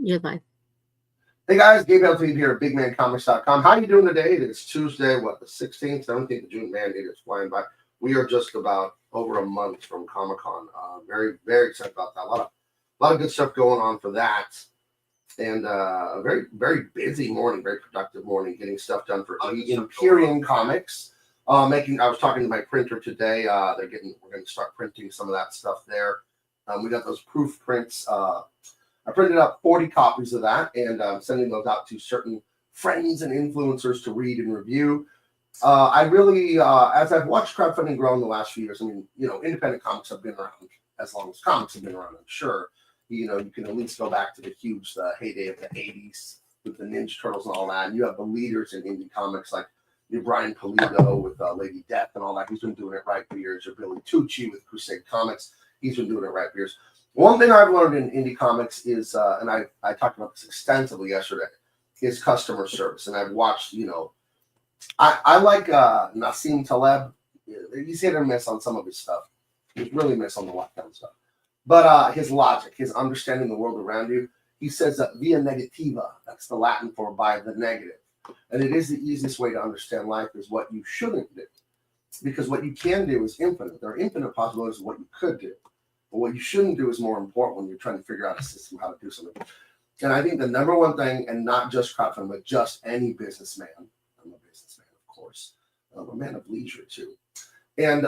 You're live. Hey guys, Gabe here at BigManComics.com. How you doing today? It's Tuesday, the 16th, 17th of June. Man, it is flying by. We are just about over a month from Comic-Con. Very, very excited about that. A lot of good stuff going on for that. And a very, very busy morning, very productive morning, getting stuff done for Imperium Comics. I was talking to my printer today. We're going to start printing some of that stuff there. We got those proof prints. I printed up 40 copies of that, and I'm sending those out to certain friends and influencers to read and review. I really, as I've watched crowdfunding grow in the last few years, I mean, independent comics have been around as long as comics have been around, I'm sure. You can at least go back to the huge heyday of the 80s with the Ninja Turtles and all that. And you have the leaders in indie comics like your Brian Pulido with Lady Death and all that. He's been doing it right for years. Or Billy Tucci with Crusade Comics. He's been doing it right for years. One thing I've learned in indie comics is, and I talked about this extensively yesterday, is customer service. And I've watched, I like Nassim Taleb. He's hit or miss on some of his stuff. He's really miss on the lockdown stuff. But his logic, his understanding the world around you, he says that via negativa, that's the Latin for by the negative. And it is the easiest way to understand life is what you shouldn't do. Because what you can do is infinite. There are infinite possibilities of what you could do. But what you shouldn't do is more important when you're trying to figure out a system, how to do something. And I think the number one thing, and not just crowdfunding, but just any businessman, I'm a businessman, of course. I'm a man of leisure, too. And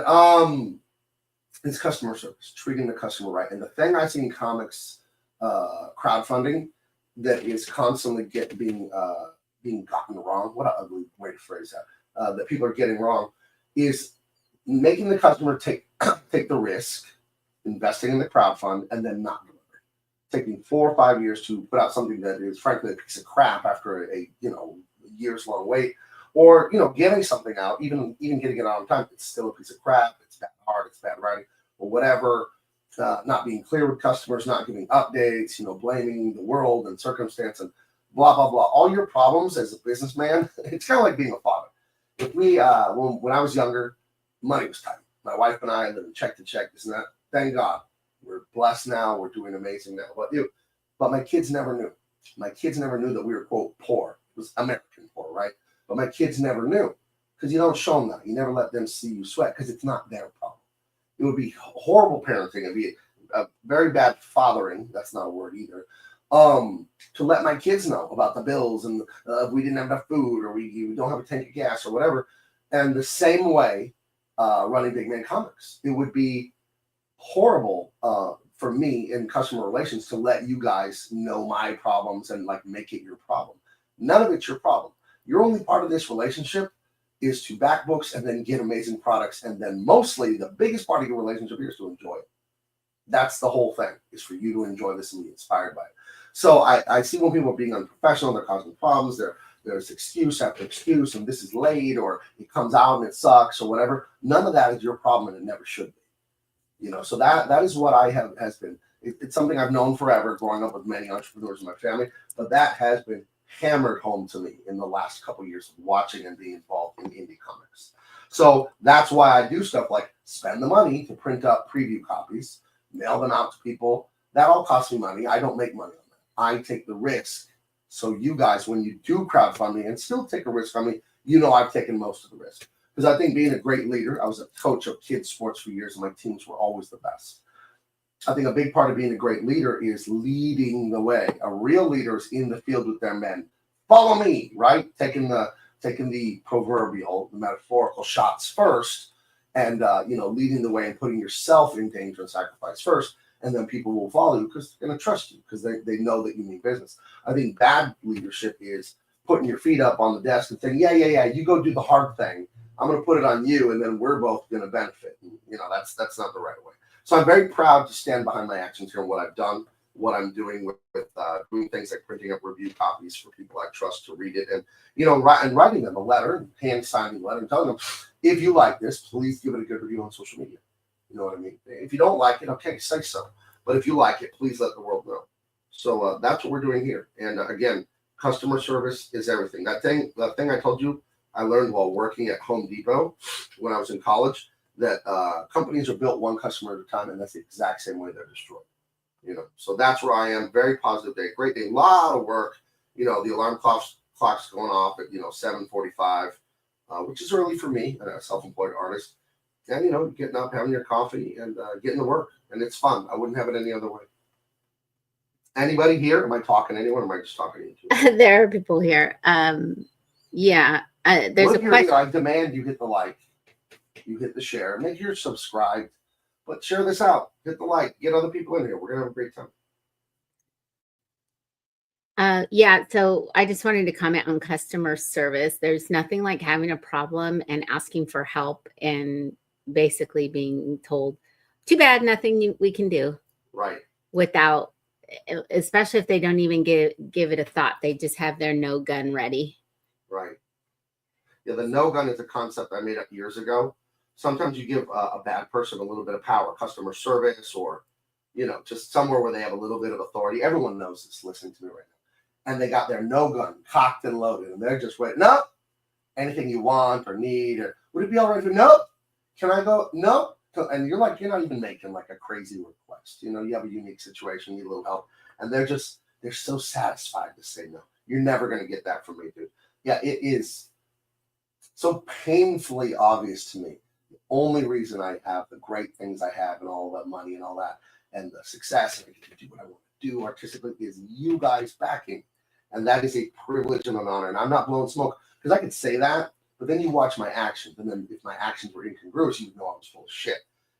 it's customer service, treating the customer right. And the thing I see in comics crowdfunding that is constantly being gotten wrong, what an ugly way to phrase that people are getting wrong, is making the customer take the risk, investing in the crowdfund, and then not delivering. Taking 4 or 5 years to put out something that is frankly a piece of crap after a years long wait, or getting something out, even getting it out on time, it's still a piece of crap. It's bad art, it's bad writing, or whatever. Not being clear with customers, not giving updates, blaming the world and circumstance and blah blah blah. All your problems as a businessman. It's kind of like being a father. If we when I was younger, money was tight. My wife and I lived check to check, this and that. Thank God. We're blessed now. We're doing amazing now. But my kids never knew. My kids never knew that we were, quote, poor. It was American poor, right? But my kids never knew because you don't show them that. You never let them see you sweat because it's not their problem. It would be horrible parenting. It would be a very bad fathering. That's not a word either. To let my kids know about the bills and if we didn't have enough food or we don't have a tank of gas or whatever. And the same way running Big Man Comics. It would be horrible for me in customer relations to let you guys know my problems and make it your problem. None of it's your problem. Your only part of this relationship is to back books and then get amazing products. And then mostly the biggest part of your relationship here is to enjoy it. That's the whole thing, is for you to enjoy this and be inspired by it. So I see when people are being unprofessional, they're causing problems, there's excuse after excuse, and this is late, or it comes out and it sucks, or whatever. None of that is your problem, and it never should be. So that is what has been. It's something I've known forever, growing up with many entrepreneurs in my family, but that has been hammered home to me in the last couple of years of watching and being involved in indie comics. So that's why I do stuff like spend the money to print up preview copies, mail them out to people. That all costs me money. I don't make money on that. I take the risk. So you guys, when you do crowdfunding and still take a risk on me, I've taken most of the risk. Because I think being a great leader, I was a coach of kids sports for years, and my teams were always the best. I think a big part of being a great leader is leading the way. A real leader is in the field with their men. Follow me, right? Taking the proverbial, the metaphorical shots first, and leading the way and putting yourself in danger and sacrifice first. And then people will follow you because they're going to trust you because they know that you mean business. I think bad leadership is putting your feet up on the desk and saying, yeah, you go do the hard thing. I'm going to put it on you, and then we're both going to benefit. And, that's not the right way. So I'm very proud to stand behind my actions here and what I've done, what I'm doing with doing things like printing up review copies for people I trust to read it, and writing them a letter, hand signing a letter, and telling them, if you like this, please give it a good review on social media. You know what I mean? If you don't like it, okay, say so. But if you like it, please let the world know. So that's what we're doing here. And again, customer service is everything. That thing I told you, I learned while working at Home Depot when I was in college, that companies are built one customer at a time, and that's the exact same way they're destroyed. So that's where I am. Very positive day, great day, a lot of work. The alarm clock's going off at 7:45, which is early for me, a self-employed artist. And getting up, having your coffee, and getting to work, and it's fun. I wouldn't have it any other way. Anybody here? Am I talking to anyone? Or am I just talking to you? There are people here. Yeah. There's a question. I demand you hit the like, you hit the share, make sure you're subscribed, but share this out. Hit the like, get other people in here. We're gonna have a great time. Yeah, so I just wanted to comment on customer service. There's nothing like having a problem and asking for help and basically being told, too bad, nothing we can do. Right. Without, especially if they don't even give it a thought. They just have their no gun ready. Right. Yeah, the no gun is a concept I made up years ago. Sometimes you give a bad person a little bit of power, customer service, or, just somewhere where they have a little bit of authority. Everyone knows this listening to me right now. And they got their no gun cocked and loaded, and they're just waiting. Nope. Anything you want or need, or would it be all right for? Nope. Can I go? Nope. And you're not even making like a crazy request. You have a unique situation, you need a little help. And they're so satisfied to say no. You're never going to get that from me, dude. Yeah, it is so painfully obvious to me. The only reason I have the great things I have and all that money and all that and the success and I get to do what I want to do artistically is you guys backing. And that is a privilege and an honor. And I'm not blowing smoke because I could say that, but then you watch my actions. And then if my actions were incongruous, you would know I was full of shit.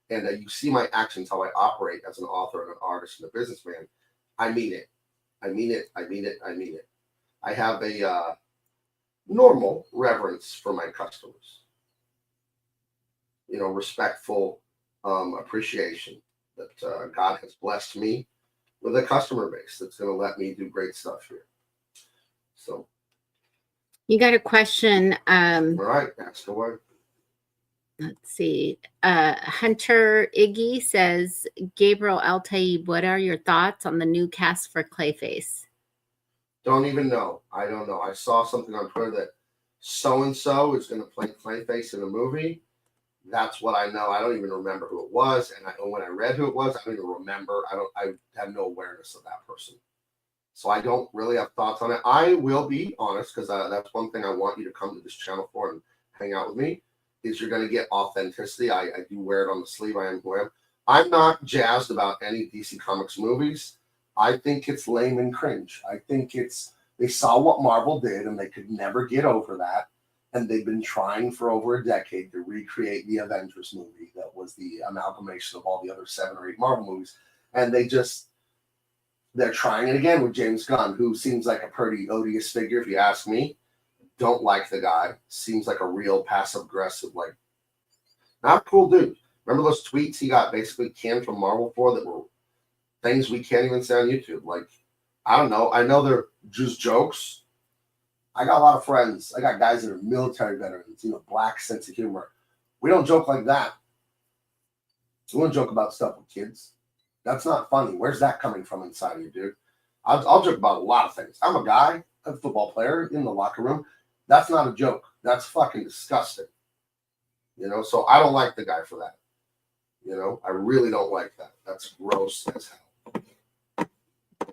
And you see my actions, how I operate as an author and an artist and a businessman. I mean it. I mean it. I mean it. I mean it. I have a normal reverence for my customers. Respectful appreciation that God has blessed me with a customer base that's going to let me do great stuff here. So. You got a question. All right. Ask away. Let's see. Hunter Iggy says, Gabriel Altaib, what are your thoughts on the new cast for Clayface? Don't even know. I don't know. I saw something on Twitter that so-and-so is going to play Clayface in a movie. That's what I know. I don't even remember who it was. And when I read who it was, I don't even remember. I have no awareness of that person. So I don't really have thoughts on it. I will be honest, because that's one thing I want you to come to this channel for and hang out with me, is you're going to get authenticity. I do wear it on the sleeve. I am who I am. I'm not jazzed about any DC Comics movies. I think it's lame and cringe. I think they saw what Marvel did and they could never get over that. And they've been trying for over a decade to recreate the Avengers movie that was the amalgamation of all the other 7 or 8 Marvel movies. And they're trying it again with James Gunn, who seems like a pretty odious figure, if you ask me. Don't like the guy. Seems like a real passive-aggressive, not a cool dude. Remember those tweets he got basically canned from Marvel for that were things we can't even say on YouTube? I don't know. I know they're just jokes. I got a lot of friends. I got guys that are military veterans, black sense of humor. We don't joke like that. We don't joke about stuff with kids. That's not funny. Where's that coming from inside of you, dude? I'll joke about a lot of things. I'm a guy, a football player in the locker room. That's not a joke. That's fucking disgusting. So I don't like the guy for that. I really don't like that. That's gross as hell.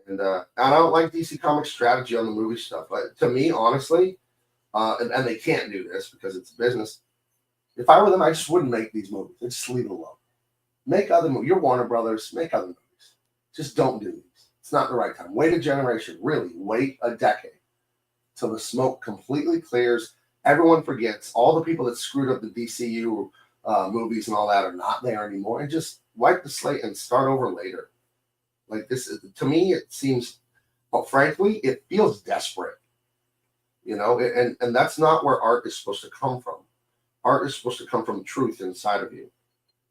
And I don't like DC Comics strategy on the movie stuff. To me, honestly, and they can't do this because it's business. If I were them, I just wouldn't make these movies. I'd just leave it alone. Make other movies. You're Warner Brothers. Make other movies. Just don't do these. It's not the right time. Wait a generation. Really, wait a decade till the smoke completely clears. Everyone forgets. All the people that screwed up the DCU movies and all that are not there anymore. And just wipe the slate and start over later. To me, it seems, frankly, it feels desperate. And that's not where art is supposed to come from. Art is supposed to come from truth inside of you.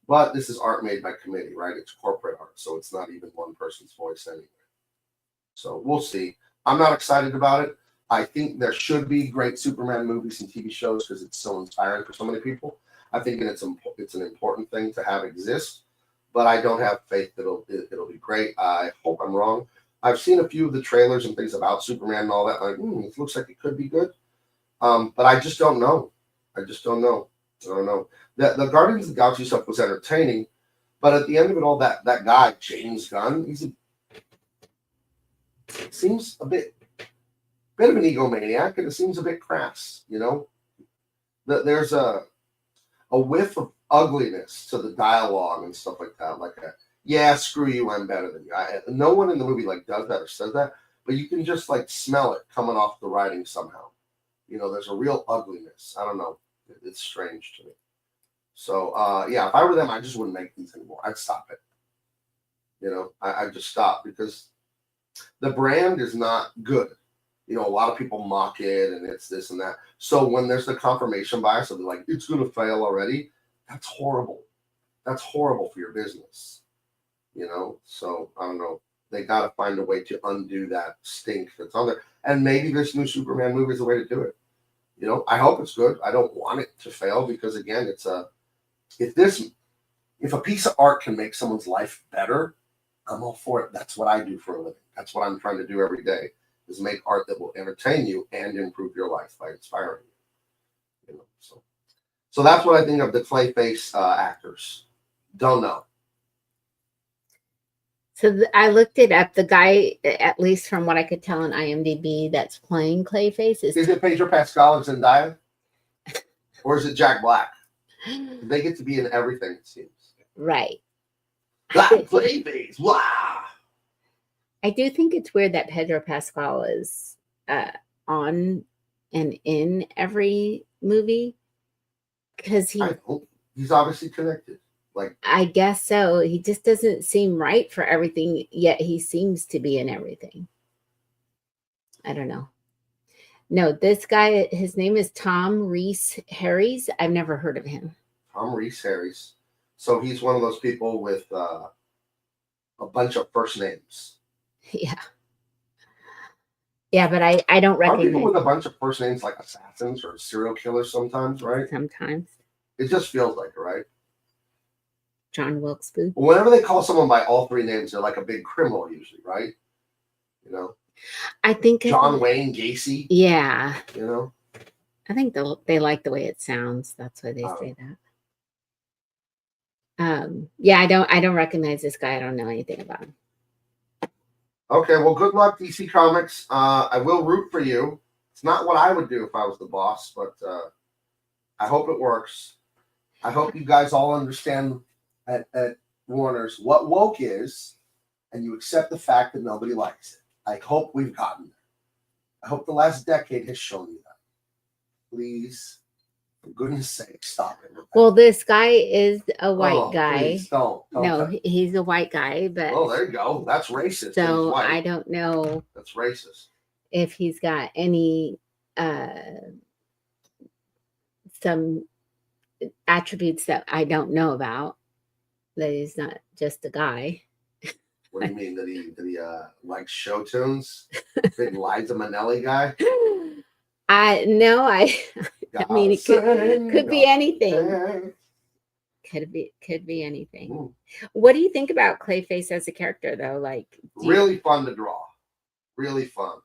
But this is art made by committee, right? It's corporate art, so it's not even one person's voice anyway. So we'll see. I'm not excited about it. I think there should be great Superman movies and TV shows because it's so inspiring for so many people. I think it's an important thing to have exist, but I don't have faith that it'll be great. I hope I'm wrong. I've seen a few of the trailers and things about Superman and all that. It looks like it could be good, but I just don't know. I don't know. The Guardians of the Galaxy stuff was entertaining, but at the end of it all, that guy James Gunn, seems a bit of an egomaniac, and it seems a bit crass. You know, there's a whiff of ugliness to the dialogue and stuff like that. Like yeah, screw you, I'm better than you. No one in the movie like does that or says that, but you can just like smell it coming off the writing somehow. You know, there's a real ugliness. I don't know. It's strange to me. So yeah, if I were them, I just wouldn't make these anymore. I'd stop it. You know, I'd just stop because the brand is not good. You know, a lot of people mock it and it's this and that. So when there's the confirmation bias of like, it's going to fail already, that's horrible. That's horrible for your business. You know, so I don't know. They got to find a way to undo that stink that's on there. And maybe this new Superman movie is the way to do it. You know, I hope it's good. I don't want it to fail because again, if a piece of art can make someone's life better, I'm all for it. That's what I do for a living. That's what I'm trying to do every day, is make art that will entertain you and improve your life by inspiring you. You know, so that's what I think of the Clayface actors. Don't know. So I looked it up. The guy, at least from what I could tell on IMDb, that's playing Clayface is it Pedro Pascal and Zendaya, or is it Jack Black? They get to be in everything, it seems. Right. Clayface. Wow. I do think it's weird that Pedro Pascal is on and in every movie because he's obviously connected. Like, I guess so. He just doesn't seem right for everything, yet he seems to be in everything. I don't know. No, this guy, his name is Tom Reese Harries. I've never heard of him. Tom Reese Harries. So he's one of those people with a bunch of first names. Yeah. Yeah, but I don't recognize. Are people with a bunch of first names like assassins or serial killers sometimes, right? Sometimes. It just feels like it, right? John Wilkes Booth. Whenever they call someone by all three names, they're like a big criminal usually, right? You know? I think John Wayne Gacy. Yeah. You know? I think they like the way it sounds. That's why they say that. Yeah, I don't recognize this guy. I don't know anything about him. Okay, well, good luck, DC Comics. I will root for you. It's not what I would do if I was the boss, but I hope it works. I hope you guys all understand at Warner's what woke is, and you accept the fact that nobody likes it. I hope we've gotten there. I hope the last decade has shown you that. Please, for goodness sake, stop it. Well, this guy is a white guy. Please, don't no, he's a white guy, but oh, there you go. That's racist. So I don't know. That's racist. If he's got any some attributes that I don't know about, that he's not just a guy. What do you mean? That he likes show tunes? Big Liza Minnelli guy? I mean, it could be anything. Could be anything. Ooh. What do you think about Clayface as a character, though? Like, really fun to draw. Really fun.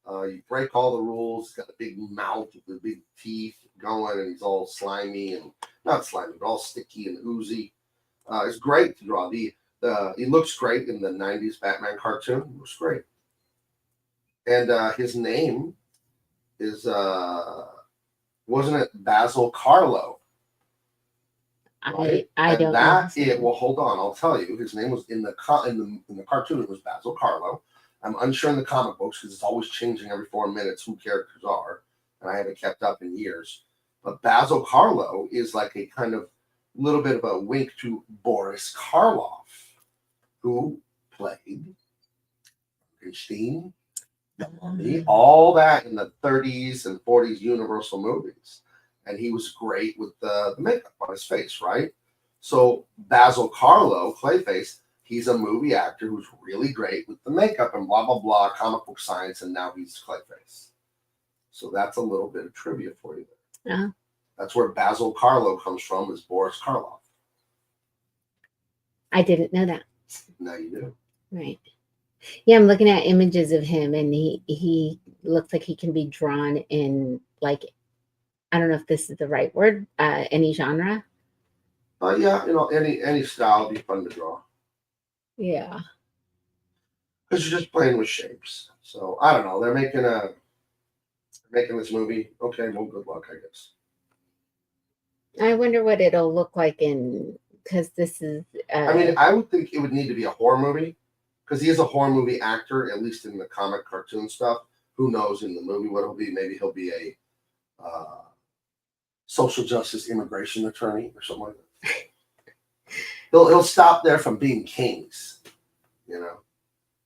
You break all the rules. He's got a big mouth with the big teeth going, and he's all slimy and not slimy, but all sticky and oozy. It's great to draw. He looks great in the '90s Batman cartoon. It looks great. And his name is wasn't it Basil Carlo? Right? I don't know. Well, hold on, I'll tell you. His name was in the cartoon. It was Basil Carlo. I'm unsure in the comic books because it's always changing every 4 minutes who characters are, and I haven't kept up in years. But Basil Carlo is like a kind of little bit of a wink to Boris Karloff, who played Frankenstein, all that in the 30s and 40s Universal movies. And he was great with the makeup on his face, right? So Basil Carlo, Clayface, he's a movie actor who's really great with the makeup and blah, blah, blah, comic book science, and now he's Clayface. So that's a little bit of trivia for you there. Yeah. That's where Basil Carlo comes from, is Boris Karloff. I didn't know that. Now you do. Right. Yeah, I'm looking at images of him, and he looks like he can be drawn in, like, I don't know if this is the right word, any genre. Yeah, any style would be fun to draw. Yeah. because you're just playing with shapes. So I don't know. They're making this movie. Okay, well, good luck, I guess. I wonder what it'll look like because this is. I mean, I would think it would need to be a horror movie because he is a horror movie actor, at least in the comic cartoon stuff. Who knows in the movie what he'll be? Maybe he'll be a social justice immigration attorney or something like that. He'll stop there from being kings, you know.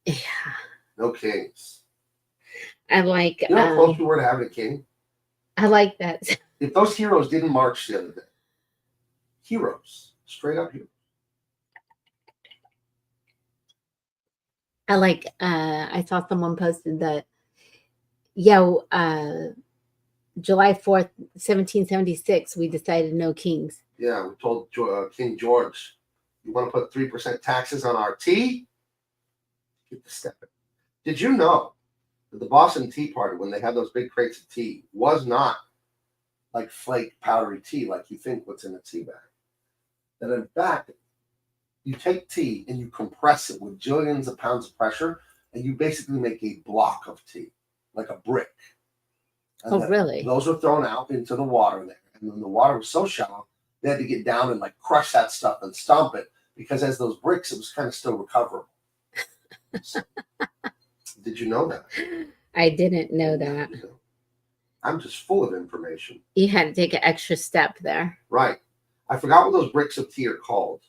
Yeah. No kings. I like. You know how close we were to having a king? I like that. If those heroes didn't march the other day, heroes, straight up heroes. I like. I saw someone posted that. Yeah. July 4th, 1776, we decided no kings. Yeah, we told King George, you want to put 3% taxes on our tea? Keep the step in. Did you know that the Boston Tea Party, when they had those big crates of tea, was not like flake powdery tea like you think what's in a tea bag? That in fact, you take tea and you compress it with jillions of pounds of pressure, and you basically make a block of tea, like a brick. And really? Those were thrown out into the water there. And then the water was so shallow, they had to get down and like crush that stuff and stomp it because as those bricks, it was kind of still recoverable. So, did you know that? I didn't know that. I'm just full of information. You had to take an extra step there. Right. I forgot what those bricks of tea are called.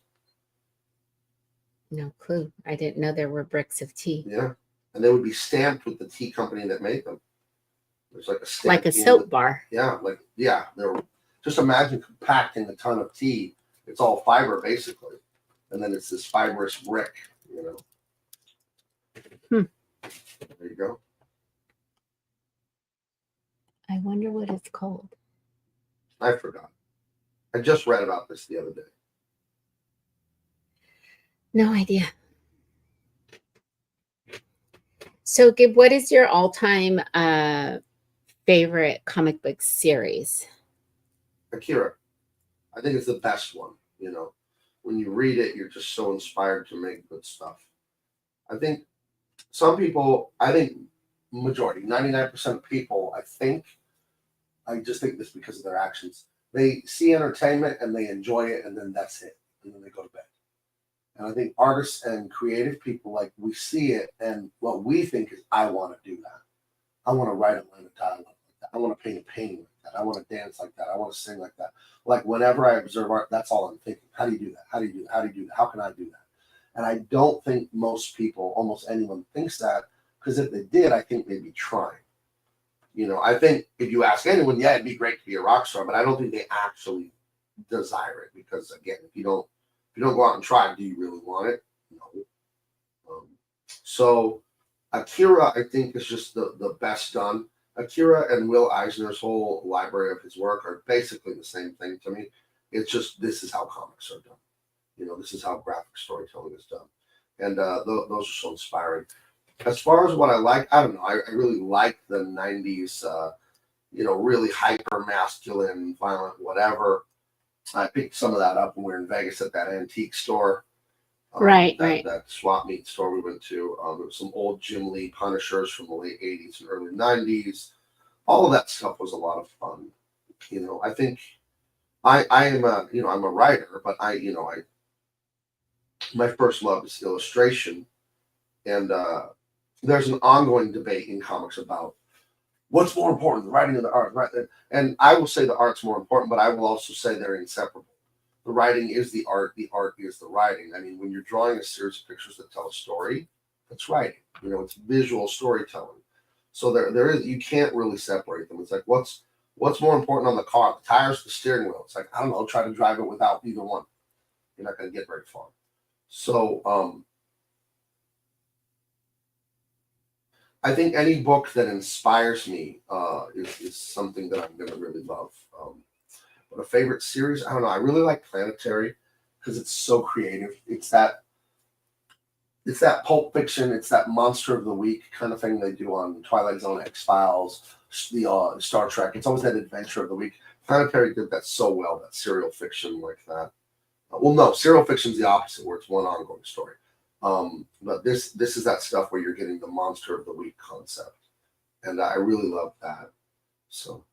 No clue. I didn't know there were bricks of tea. Yeah. And they would be stamped with the tea company that made them. There's like a stamp. Like a soap bar. Yeah. They were, just imagine compacting a ton of tea. It's all fiber basically. And then it's this fibrous brick, you know. There you go. I wonder what it's called. I forgot. I just read about this the other day. No idea. So, Gabe, what is your all-time favorite comic book series? Akira. I think it's the best one. You know, when you read it, you're just so inspired to make good stuff. I think some people, majority, 99% of people, I just think this because of their actions. They see entertainment and they enjoy it, and then that's it. And then they go to bed. And I think artists and creative people, like, we see it, and what we think is, I want to do that. I want to write a line of dialogue like that. I want to paint a painting like that. I want to dance like that. I want to sing like that. Like, whenever I observe art, that's all I'm thinking. How do you do that? How do you do that? How do you do that? How can I do that? And I don't think most people, almost anyone, thinks that, because if they did, I think they'd be trying. You know, I think if you ask anyone, yeah, it'd be great to be a rock star, but I don't think they actually desire it, because again, if you don't go out and try, do you really want it? No. So Akira, I think, is just the best done. Akira and Will Eisner's whole library of his work are basically the same thing to me. It's just, this is how comics are done. You know, this is how graphic storytelling is done. And those are so inspiring. As far as what I like, I don't know. I really like the 90s, really hyper masculine, violent, whatever. I picked some of that up when we were in Vegas at that antique store. Right. That swap meet store we went to. There was some old Jim Lee Punishers from the late 80s and early 90s. All of that stuff was a lot of fun. You know, I think I am I'm a writer, but my first love is illustration. And there's an ongoing debate in comics about what's more important, the writing or the art, right? And I will say the art's more important, but I will also say they're inseparable. The writing is the art is the writing. I mean, when you're drawing a series of pictures that tell a story, that's writing. You know, it's visual storytelling. So there is, you can't really separate them. It's like, what's more important on the car, the tires, the steering wheel? It's like, I don't know, try to drive it without either one. You're not going to get very far. So I think any book that inspires me is something that I'm going to really love. But a favorite series, I don't know. I really like Planetary because it's so creative. It's that Pulp Fiction. It's that Monster of the Week kind of thing they do on Twilight Zone, X-Files, the Star Trek. It's always that Adventure of the Week. Planetary did that so well, that serial fiction like that. Well, no, serial fiction is the opposite, where it's one ongoing story. But this is that stuff where you're getting the monster of the week concept, and I really love that. So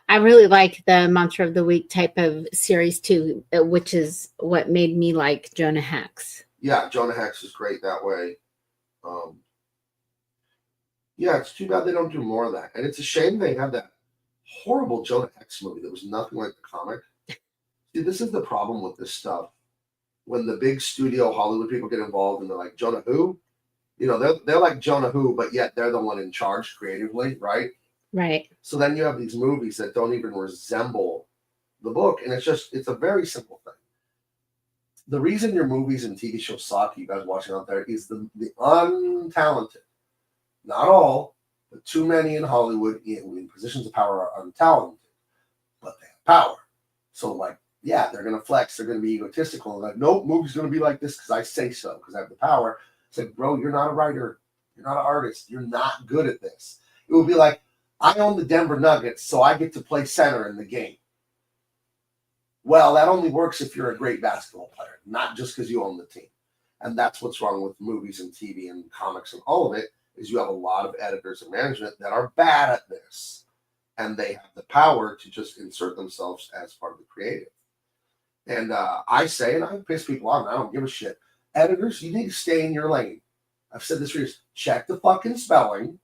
I really like the Monster of the Week type of series too, which is what made me like Jonah Hex. yeah, Jonah Hex is great that way. Yeah, it's too bad they don't do more of that, and it's a shame they had that horrible Jonah Hex movie that was nothing like the comic. See, this is the problem with this stuff. When the big studio Hollywood people get involved and they're like, Jonah who? You know, they're like Jonah who, but yet they're the one in charge creatively, right? Right. So then you have these movies that don't even resemble the book, and it's a very simple thing. The reason your movies and TV shows suck, you guys watching out there, is the untalented. Not all, but too many in Hollywood in positions of power are untalented, but they have power. So, like, yeah, they're going to flex. They're going to be egotistical. Like, nope, movie's going to be like this because I say so, because I have the power. It's like, bro, you're not a writer. You're not an artist. You're not good at this. It would be like, I own the Denver Nuggets, so I get to play center in the game. Well, that only works if you're a great basketball player, not just because you own the team. And that's what's wrong with movies and TV and comics and all of it, is you have a lot of editors and management that are bad at this. And they have the power to just insert themselves as part of the creative. And I say, and I piss people off, and I don't give a shit. Editors, you need to stay in your lane. I've said this for years. Check the fucking spelling,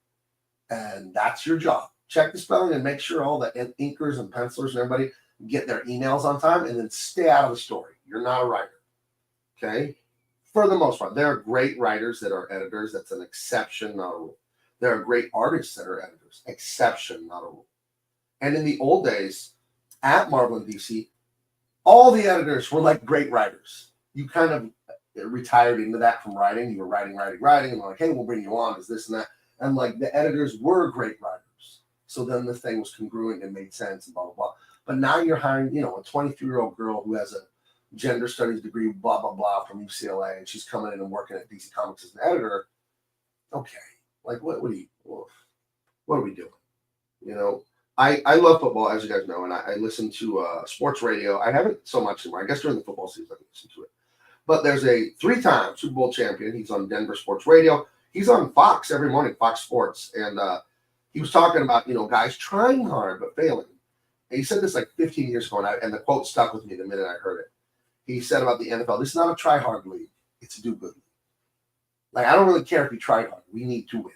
and that's your job. Check the spelling and make sure all the inkers and pencilers and everybody get their emails on time, and then stay out of the story. You're not a writer. Okay? For the most part. There are great writers that are editors. That's an exception, not a rule. There are great artists that are editors. Exception, not a rule. And in the old days, at Marvel and DC, all the editors were like great writers. You kind of retired into that from writing. You were writing, and they're like, hey, we'll bring you on as this and that. And like the editors were great writers. So then the thing was congruent and made sense and blah, blah, blah. But now you're hiring, a 23-year-old girl who has a gender studies degree, blah, blah, blah, from UCLA, and she's coming in and working at DC Comics as an editor. Okay. Like, what are we doing? I love football, as you guys know, and I listen to sports radio. I haven't so much anymore. I guess during the football season I can listen to it. But there's a 3-time Super Bowl champion. He's on Denver Sports Radio. He's on Fox every morning, Fox Sports. And he was talking about, guys trying hard but failing. And he said this like 15 years ago, and the quote stuck with me the minute I heard it. He said about the NFL, this is not a try-hard league. It's a do-good league. Like, I don't really care if you try hard. We need to win.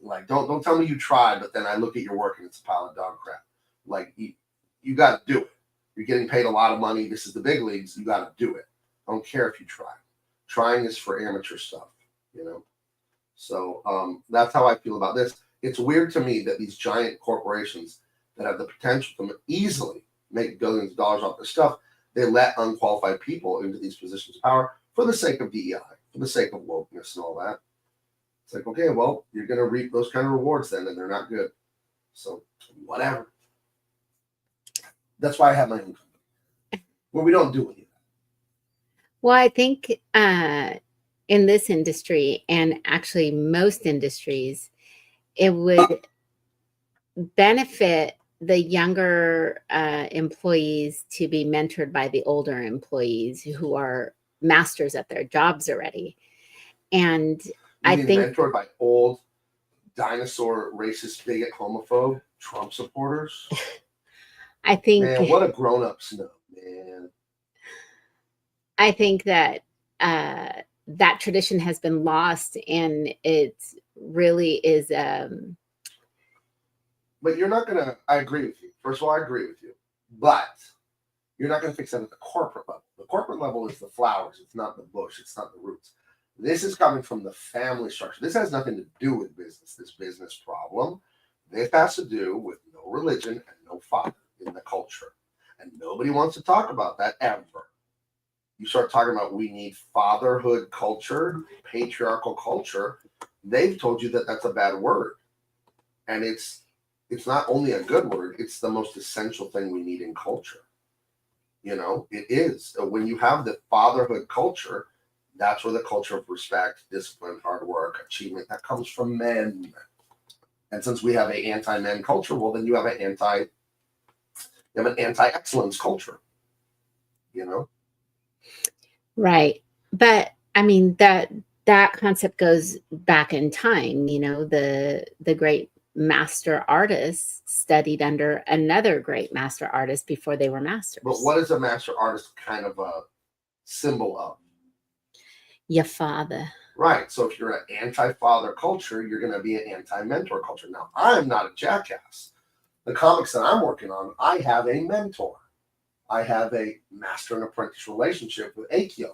Like, don't tell me you tried, but then I look at your work and it's a pile of dog crap. Like, you got to do it. You're getting paid a lot of money. This is the big leagues. You got to do it. I don't care if you try. Trying is for amateur stuff, So that's how I feel about this. It's weird to me that these giant corporations that have the potential to easily make billions of dollars off this stuff, they let unqualified people into these positions of power for the sake of DEI, for the sake of wokeness and all that. It's like, okay, well, you're going to reap those kind of rewards then, and they're not good. So, whatever. That's why I have my own company, where we don't do any of that. Well, I think in this industry, and actually most industries, it would benefit the younger employees to be mentored by the older employees who are masters at their jobs already. And I think mentored by old dinosaur, racist, bigot, homophobe Trump supporters. I think, man, what a grown-up snow, man. I think that that tradition has been lost, and it really is. But you're not gonna. I agree with you. First of all, I agree with you, but you're not gonna fix that at the corporate level. The corporate level is the flowers. It's not the bush. It's not the roots. This is coming from the family structure. This has nothing to do with business, this business problem. This has to do with no religion and no father in the culture. And nobody wants to talk about that ever. You start talking about we need fatherhood culture, patriarchal culture. They've told you that that's a bad word. And it's not only a good word, it's the most essential thing we need in culture. It is. When you have the fatherhood culture, that's where the culture of respect, discipline, hard work, achievement, that comes from men. And since we have an anti-men culture, well, then you have an anti-excellence culture, Right. But I mean, that that concept goes back in time. You know, the great master artists studied under another great master artist before they were masters. But what is a master artist kind of a symbol of? Your father. Right. So if you're an anti-father culture, you're going to be an anti-mentor culture. Now, I'm not a jackass. The comics that I'm working on, I have a mentor. I have a master and apprentice relationship with Akion,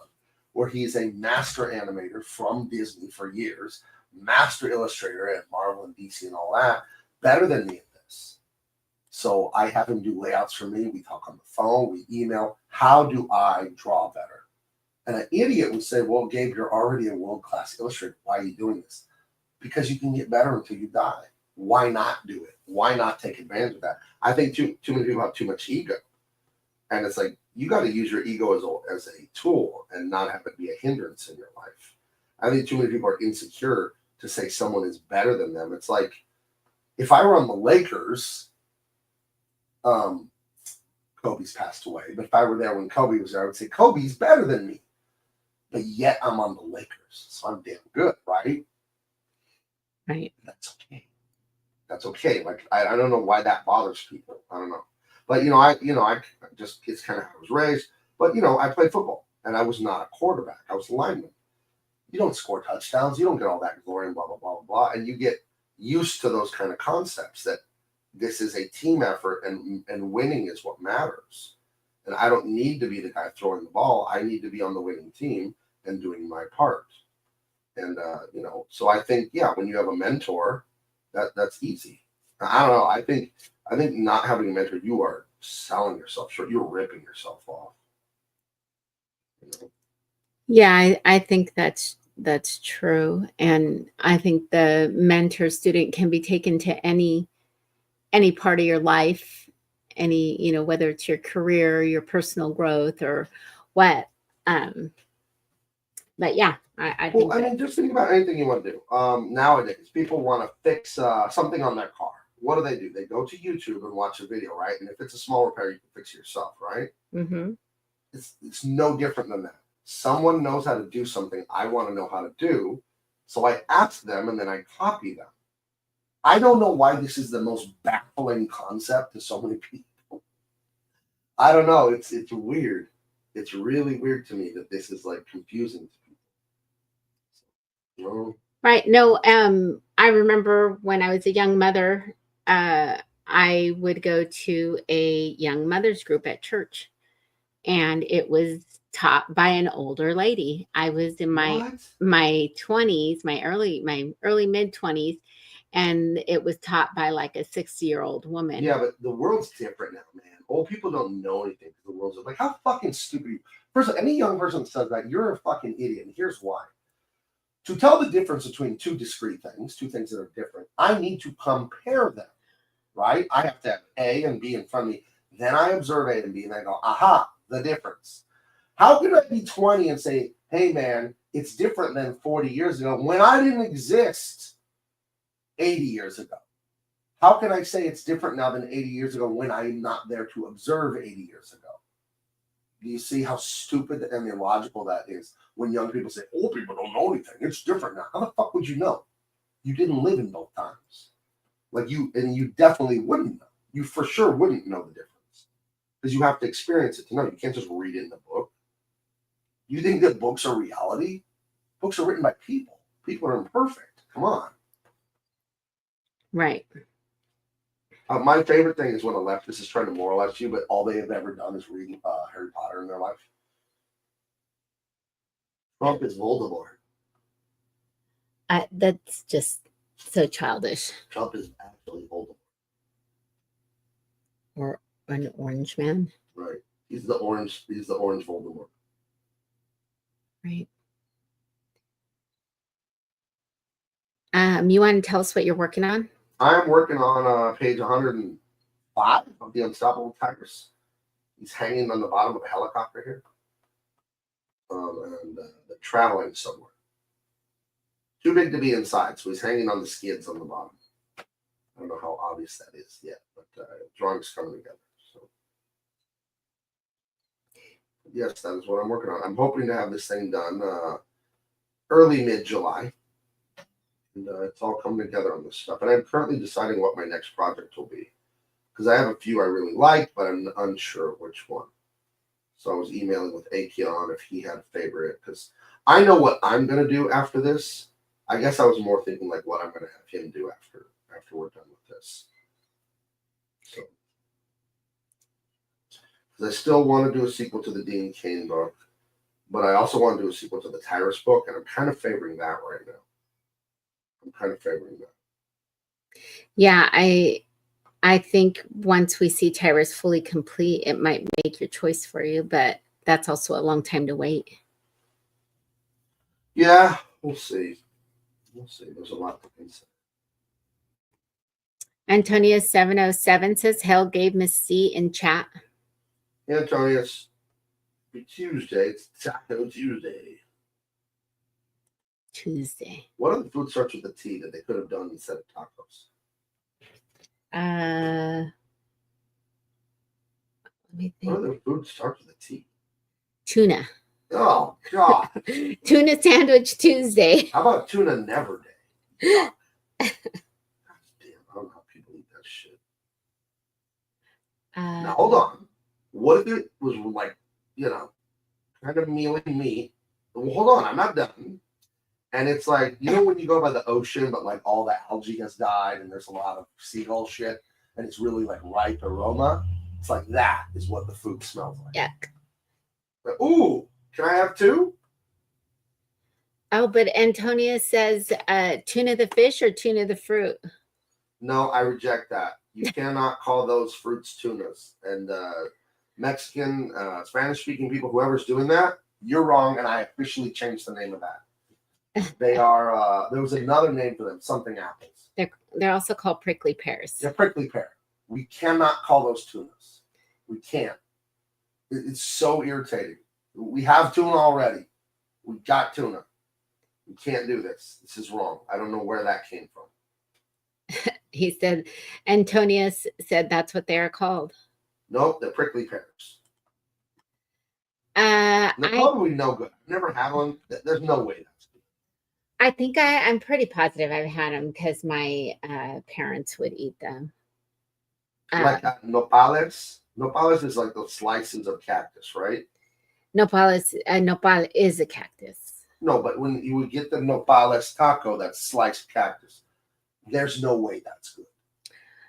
where he's a master animator from Disney for years, master illustrator at Marvel and DC and all that, better than me at this. So I have him do layouts for me. We talk on the phone, we email. How do I draw better? And an idiot would say, well, Gabe, you're already a world-class illustrator. Why are you doing this? Because you can get better until you die. Why not do it? Why not take advantage of that? I think too many people have too much ego. And it's like, you got to use your ego as a tool and not have it be a hindrance in your life. I think too many people are insecure to say someone is better than them. It's like, if I were on the Lakers, Kobe's passed away, but if I were there when Kobe was there, I would say Kobe's better than me. But yet I'm on the Lakers, so I'm damn good, right? Right. That's okay. That's okay. Like I don't know why that bothers people. I don't know. But I just, it's kind of how I was raised. But I played football and I was not a quarterback. I was a lineman. You don't score touchdowns. You don't get all that glory and blah blah blah blah blah. And you get used to those kind of concepts that this is a team effort and winning is what matters. And I don't need to be the guy throwing the ball. I need to be on the winning team and doing my part. And so I think when you have a mentor, that's easy. I don't know. I think not having a mentor, you are selling yourself short. You're ripping yourself off. Yeah, I think that's true. And I think the mentor student can be taken to any part of your life, any, whether it's your career, your personal growth, or what. But yeah, I think just think about anything you want to do. Nowadays, people want to fix something on their car. What do? They go to YouTube and watch a video, right? And if it's a small repair, you can fix it yourself, right? Mm-hmm. It's no different than that. Someone knows how to do something I want to know how to do, so I ask them and then I copy them. I don't know why this is the most baffling concept to so many people. I don't know. It's weird. It's really weird to me that this is like confusing to people. Right. No, I remember when I was a young mother, I would go to a young mothers group at church, and it was taught by an older lady. I was in my 20s, my early mid 20s, and it was taught by like a 60-year-old woman. Yeah, but the world's different now, man. Old people don't know anything. The world's like, how fucking stupid are you? First of all, any young person that says that, you're a fucking idiot. And here's why. To tell the difference between two discrete things, two things that are different, I need to compare them, right? I have to have A and B in front of me. Then I observe A and B, and I go, aha, the difference. How could I be 20 and say, hey, man, it's different than 40 years ago when I didn't exist 80 years ago? How can I say it's different now than 80 years ago when I'm not there to observe 80 years ago? Do you see how stupid and illogical that is when young people say, old people don't know anything. It's different now. How the fuck would you know? You didn't live in both times. You definitely wouldn't know. You for sure wouldn't know the difference because you have to experience it to know. You can't just read it in the book. You think that books are reality? Books are written by people. People are imperfect. Come on. Right. My favorite thing is when a leftist is trying to moralize you, but all they have ever done is read Harry Potter in their life. Trump is Voldemort. That's just so childish. Trump is actually Voldemort. Or an orange man. Right. He's the orange Voldemort. Right. You want to tell us what you're working on? I'm working on page 105 of The Unstoppable Tigers. He's hanging on the bottom of a helicopter here. And they're traveling somewhere. Too big to be inside, so he's hanging on the skids on the bottom. I don't know how obvious that is yet, but drawings coming together. So, yes, that is what I'm working on. I'm hoping to have this thing done early mid-July. And it's all coming together on this stuff. And I'm currently deciding what my next project will be. Because I have a few I really like, but I'm unsure which one. So I was emailing with Akion if he had a favorite. Because I know what I'm going to do after this. I guess I was more thinking like what I'm going to have him do after we're done with this. So, because I still want to do a sequel to the Dean Cain book, but I also want to do a sequel to the Tyrus book, and I'm kind of favoring that right now. Yeah, I think once we see Tyrus fully complete, it might make your choice for you, but that's also a long time to wait. Yeah, we'll see. There's a lot to consider. Antonia 707 says, "Hell gave Miss C in chat." Antonius, Tuesday. It's Taco Tuesday. What other food starts with a T that they could have done instead of tacos? Let me think. What other food starts with a T? Tuna. Oh, God. Tuna Sandwich Tuesday. How about Tuna Never Day? God damn, I don't know how people eat that shit. Now, hold on. What if it was like, kind of mealy meat? Well, hold on. I'm not done. And it's like, when you go by the ocean, but like all the algae has died and there's a lot of seagull shit and it's really like ripe aroma. It's like that is what the food smells like. Yuck. But, ooh, can I have two? Oh, but Antonia says tuna the fish or tuna the fruit? No, I reject that. You cannot call those fruits tunas. And Mexican, Spanish-speaking people, whoever's doing that, you're wrong, and I officially changed the name of that. They are, there was another name for them, something apples. They're also called prickly pears. They're prickly pear. We cannot call those tunas. We can't. It's so irritating. We have tuna already. We got tuna. We can't do this. This is wrong. I don't know where that came from. He said, Antonius said that's what they are called. Nope, they're prickly pears. They're probably no good. I've never had one. There's no way that's good. I think I'm pretty positive I've had them because my parents would eat them. Like nopales. Nopales is like those slices of cactus, right? Nopal is a cactus. No, but when you would get the nopales taco, that sliced cactus, there's no way that's good.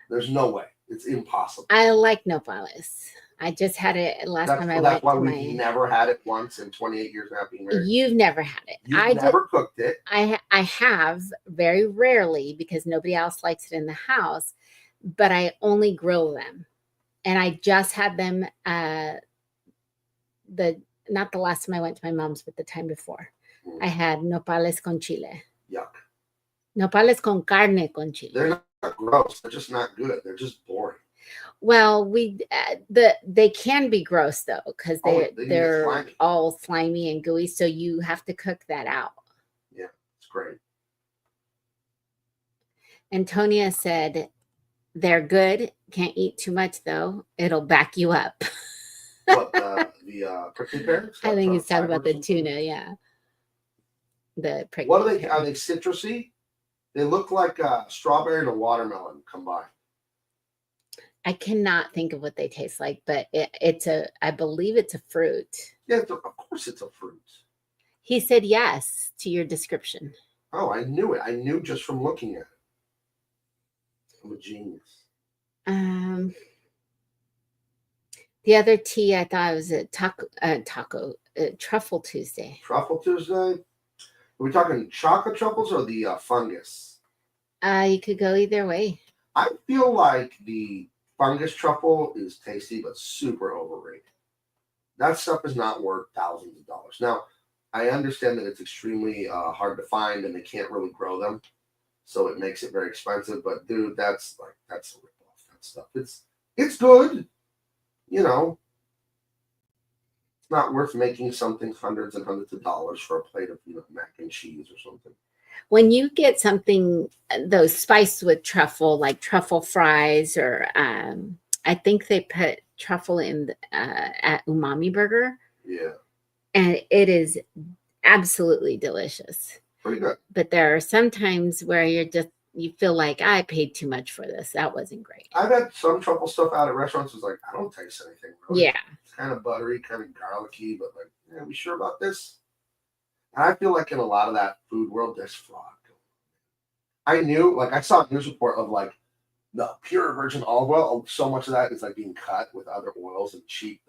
There's no way. It's impossible. I like nopales. I just had it last time I went. That's why we've never had it once in 28 years now being married. You've never had it. You've never cooked it. I have very rarely because nobody else likes it in the house, but I only grill them. And I just had them not the last time I went to my mom's, but the time before. I had nopales con chile. Yuck. Nopales con carne con chile. They're not gross. They're just not good. They're just boring. Well, they can be gross though because they're all slimy and gooey, so you have to cook that out. Yeah, it's great. Antonia said they're good. Can't eat too much though; it'll back you up. What the prickly pears? I think he's talking about the tuna. Yeah, the prickly. What are they? Are they citrusy? They look like a strawberry and a watermelon combined. I cannot think of what they taste like, but I believe it's a fruit. Yeah, of course it's a fruit. He said yes to your description. Oh, I knew it. I knew just from looking at it. I'm a genius. The other tea I thought was a truffle Tuesday. Truffle Tuesday? Are we talking chocolate truffles or the fungus? You could go either way. I feel like the fungus truffle is tasty, but super overrated. That stuff is not worth thousands of dollars. Now, I understand that it's extremely hard to find and they can't really grow them. So it makes it very expensive. But dude, that's a ripoff. That stuff. It's good. It's not worth making something hundreds and hundreds of dollars for a plate of mac and cheese or something. When you get something, those spiced with truffle, like truffle fries, or I think they put truffle in at Umami Burger. Yeah. And it is absolutely delicious. Pretty good. But there are some times where you feel like I paid too much for this. That wasn't great. I've had some truffle stuff out at restaurants. It's like, I don't taste anything really. Yeah. It's kind of buttery, kind of garlicky, but like, yeah, we sure about this? And I feel like in a lot of that food world, there's fraud. I knew, like, I saw a news report of like the pure virgin olive oil. So much of that is like being cut with other oils and cheap,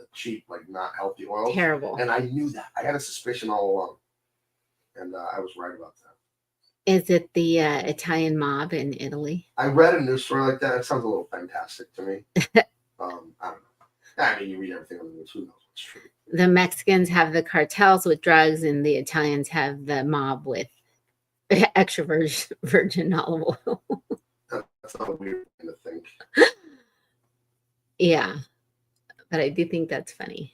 like not healthy oils. Terrible. And I knew that. I had a suspicion all along, and I was right about that. Is it the Italian mob in Italy? I read a news story like that. It sounds a little fantastic to me. I don't know. I mean, you read everything on the news. Who knows what's true? The Mexicans have the cartels with drugs, and the Italians have the mob with extra virgin olive oil. That's not a weird thing to think. Yeah, but I do think that's funny.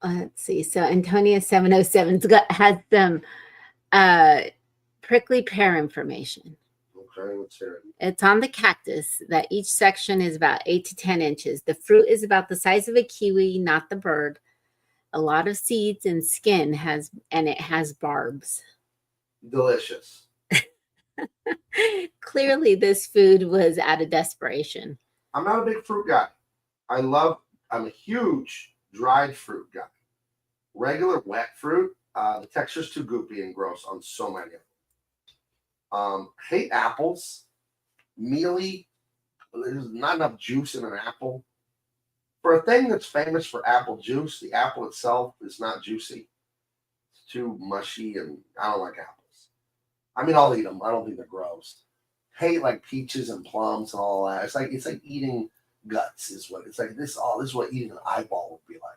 Let's see. So Antonia 707 has some prickly pear information. Okay, let's hear it. It's on the cactus that each section is about 8 to 10 inches. The fruit is about the size of a kiwi, not the bird. A lot of seeds and skin and it has barbs. Delicious. Clearly, this food was out of desperation. I'm not a big fruit guy. I'm a huge dried fruit guy. Regular wet fruit, the texture's too goopy and gross on so many of them. Hate apples. Mealy. There's not enough juice in an apple. For a thing that's famous for apple juice, the apple itself is not juicy. It's too mushy, and I don't like apples. I mean, I'll eat them. I don't think they're gross. Hate like peaches and plums and all that. It's like eating guts is what it's like. This is what eating an eyeball would be like.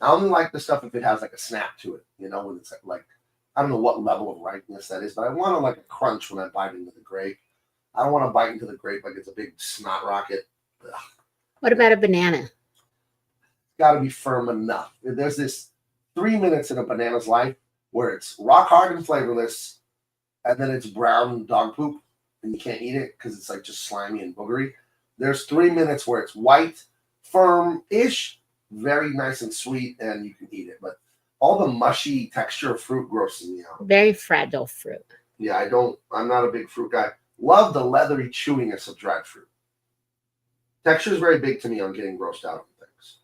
I only like the stuff if it has like a snap to it, when it's like I don't know what level of ripeness that is, but I want like a crunch when I bite into the grape. I don't want to bite into the grape like it's a big snot rocket. Ugh. What about a banana? It's got to be firm enough. There's this 3 minutes in a banana's life where it's rock hard and flavorless, and then it's brown dog poop, and you can't eat it because it's like just slimy and boogery. There's 3 minutes where it's white, firm-ish, very nice and sweet, and you can eat it. But all the mushy texture of fruit grosses me out. Very fragile fruit. Yeah, I'm not a big fruit guy. Love the leathery chewiness of dried fruit. Texture is very big to me on getting grossed out on things.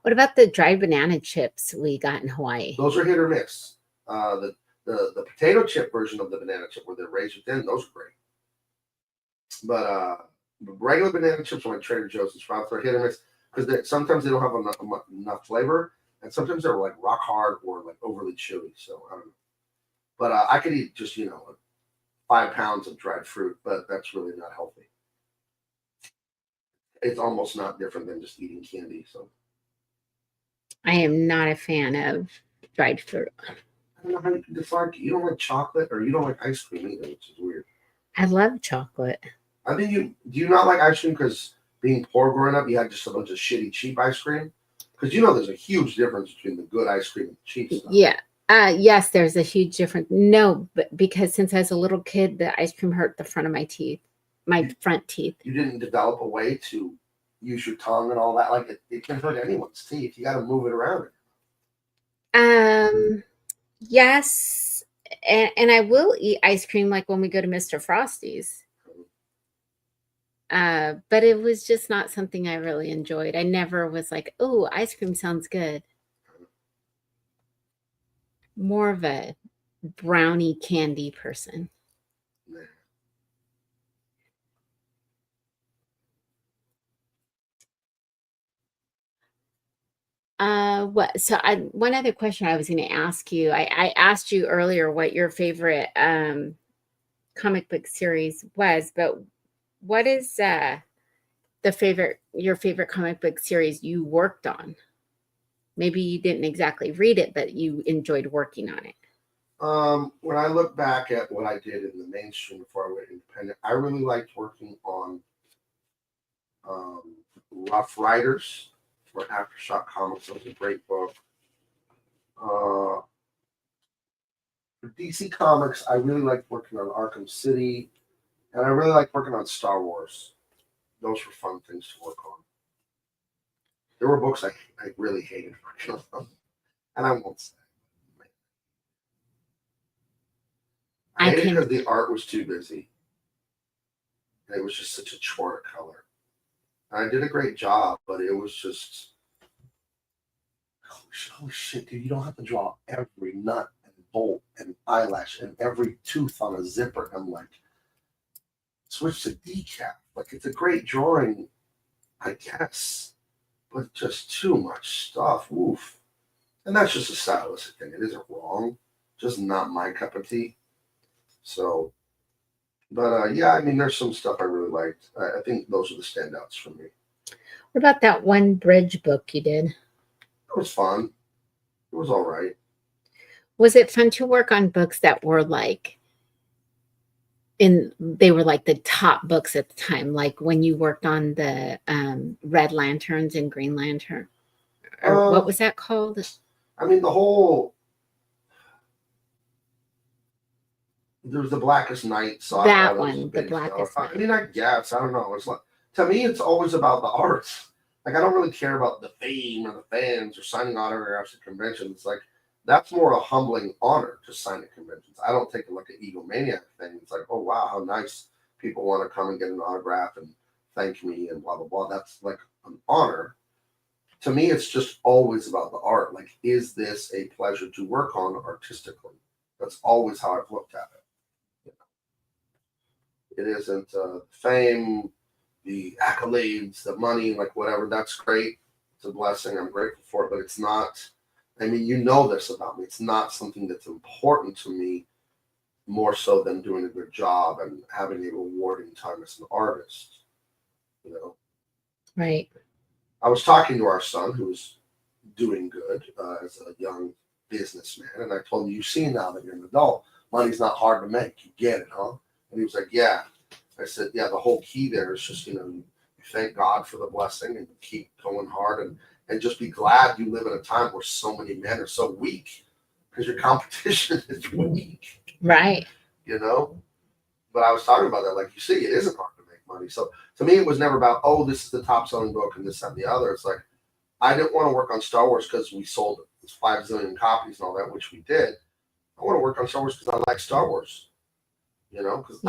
What about the dried banana chips we got in Hawaii? Those are hit or miss. The potato chip version of the banana chip where they're raised within, those are great. But regular banana chips from like Trader Joe's and Sprouts are hit or miss because sometimes they don't have enough flavor, and sometimes they're like rock hard or like overly chewy. So I don't know. But I could eat just 5 pounds of dried fruit, but that's really not healthy. It's almost not different than just eating candy. So I am not a fan of dried fruit. I don't know how you can decide. You don't like chocolate or you don't like ice cream either, which is weird. I love chocolate. I think do you not like ice cream because being poor growing up, you had just a bunch of shitty, cheap ice cream? Because there's a huge difference between the good ice cream and the cheap stuff. Yeah. Yes, there's a huge difference. No, but because since I was a little kid, the ice cream hurt the front of my teeth, front teeth. You didn't develop a way to use your tongue and all that. Like it can hurt anyone's teeth. You got to move it around. Yes, and I will eat ice cream like when we go to Mr. Frosty's. But it was just not something I really enjoyed. I never was like, oh, ice cream sounds good. More of a brownie candy person. One other question I was going to ask you. I asked you earlier what your favorite comic book series was, but what is your favorite comic book series you worked on? Maybe you didn't exactly read it, but you enjoyed working on it. When I look back at what I did in the mainstream before I went independent, I really liked working on Rough Riders for Aftershock Comics. It was a great book. DC Comics, I really liked working on Arkham City, and I really liked working on Star Wars. Those were fun things to work on. There were books I really hated working on, and I won't say. I hated it because the art was too busy, and it was just such a chore to color. And I did a great job, but it was just holy shit, dude! You don't have to draw every nut and bolt and eyelash and every tooth on a zipper. I'm like, switch to decaf. Like, it's a great drawing, I guess, but just too much stuff. Oof. And that's just a stylistic thing. It isn't wrong, just not my cup of tea. So, but yeah, I mean, there's some stuff I really liked. I think those are the standouts for me. What about that one bridge book you did? It was fun. It was all right. Was it fun to work on books that were like, they were like the top books at the time, like when you worked on the Red Lanterns and Green Lantern, or what was that called? I mean, there was the Blackest Night. So that one, the Blackest Night. I mean, I guess, I don't know. It's like, to me, it's always about the art. Like, I don't really care about the fame or the fans or signing autographs at conventions. It's like, that's more a humbling honor to sign at conventions. I don't take it like an egomaniac thing. It's like, oh, wow, how nice people want to come and get an autograph and thank me and blah, blah, blah. That's like an honor. To me, it's just always about the art. Like, is this a pleasure to work on artistically? That's always how I've looked at it. You know? It isn't fame, the accolades, the money, like whatever. That's great. It's a blessing. I'm grateful for it, but it's not. I mean, you know this about me. It's not something that's important to me more so than doing a good job and having a rewarding time as an artist. You know? Right. I was talking to our son, who's doing good as a young businessman, and I told him, you see now that you're an adult, money's not hard to make. You get it, huh? And he was like, yeah. I said, yeah, the whole key there is just, you thank God for the blessing and keep going hard and just be glad you live in a time where so many men are so weak because your competition is weak. Right. But I was talking about that. Like, you see, it isn't hard to make money. So to me, it was never about, oh, this is the top selling book and this, that, and the other. It's like, I didn't want to work on Star Wars because we sold 5 zillion copies and all that, which we did. I want to work on Star Wars because I like Star Wars, because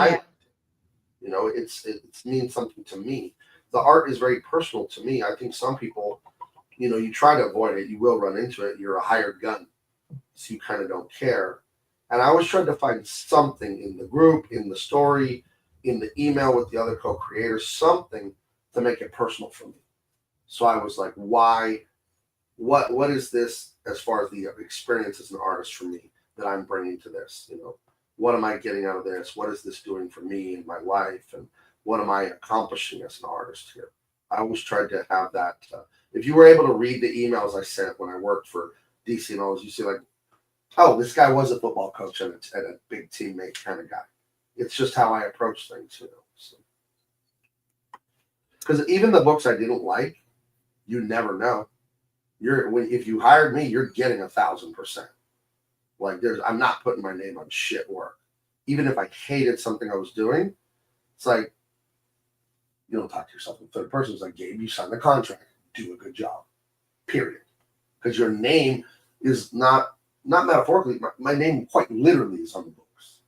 it means something to me. The art is very personal to me. I think some people, you try to avoid it. You will run into it. You're a hired gun. So you kind of don't care. And I always tried to find something in the group, in the story, in the email with the other co-creators, something to make it personal for me. So I was like, why? What is this as far as the experience as an artist for me that I'm bringing to this? What am I getting out of this? What is this doing for me and my life? And what am I accomplishing as an artist here? I always tried to have that. If you were able to read the emails I sent when I worked for DC and all those, you see like, oh, this guy was a football coach and a big teammate kind of guy. It's just how I approach things, Because even the books I didn't like, you never know. If you hired me, you're getting 1,000%. Like, I'm not putting my name on shit work. Even if I hated something I was doing, it's like, you don't talk to yourself in third person. It's like, Gabe, you signed the contract. Do a good job. Period. Because your name is not metaphorically, my name quite literally is on the books.